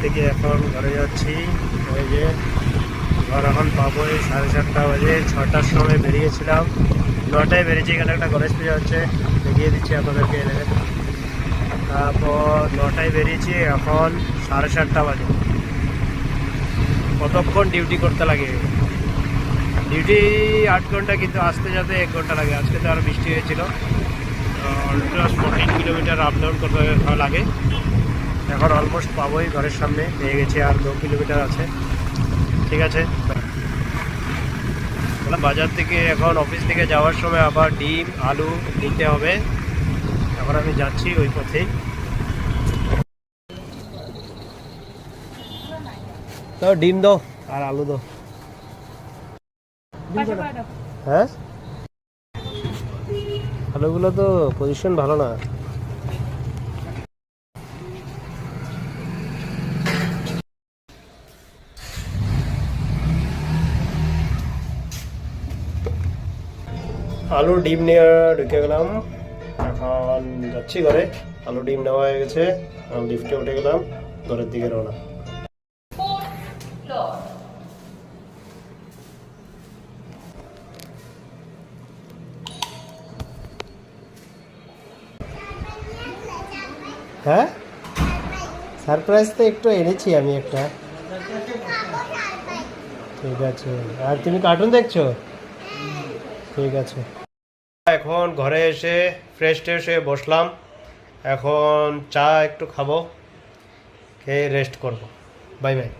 থেকে এখন ঘরে যাচ্ছি। ওই যে ঘর এখন পাবো 7:30 বাজে। 6টার সময় বেরিয়েছিলাম, 9টায় বেরিয়েছি। এখানে একটা গণেশ পুজো হচ্ছে, দেখিয়ে দিচ্ছি আপনাদেরকে এনে। তারপর 9টায় বেরিয়েছি, এখন 7:30 বাজে। কতক্ষণ ডিউটি করতে লাগে? ডিউটি 8 ঘন্টা, কিন্তু আসতে যেতে 1 ঘন্টা লাগে। আজকে তো আরও বৃষ্টি হয়েছিল। অলমোস্ট 14 কিলোমিটার আপ ডাউন করতে লাগে। এখন অলমোস্ট পাবোই, ঘরের সামনে পেয়ে গেছি, আর 2 কিলোমিটার আছে। ঠিক আছে, বাজার থেকে এখন অফিস থেকে যাওয়ার সময় আবার ডিম আলু নিতে হবে। এখন আমি যাচ্ছি ওই পথেই। তো ডিম দাও আর আলু দাও। হ্যাঁ, আলুগুলো তো পজিশন ভালো না। আলু ডিম নিয়ে ঢুকে গেলাম। এখন যাচ্ছি ঘরে। আলু ডিম নেওয়া হয়ে গেছে, লিফটে উঠে গেলাম, ঘরের দিকে রওনা। হ্যাঁ, সারপ্রাইজ তো একটু এনেছি আমি একটা। ঠিক আছে, আর তুমি কার্টুন দেখছো? ঠিক আছে। এখন ঘরে এসে ফ্রেশ ট্রেশ হয়ে বসলাম। এখন চা একটু খাবো, খেয়ে রেস্ট করব। Bye bye.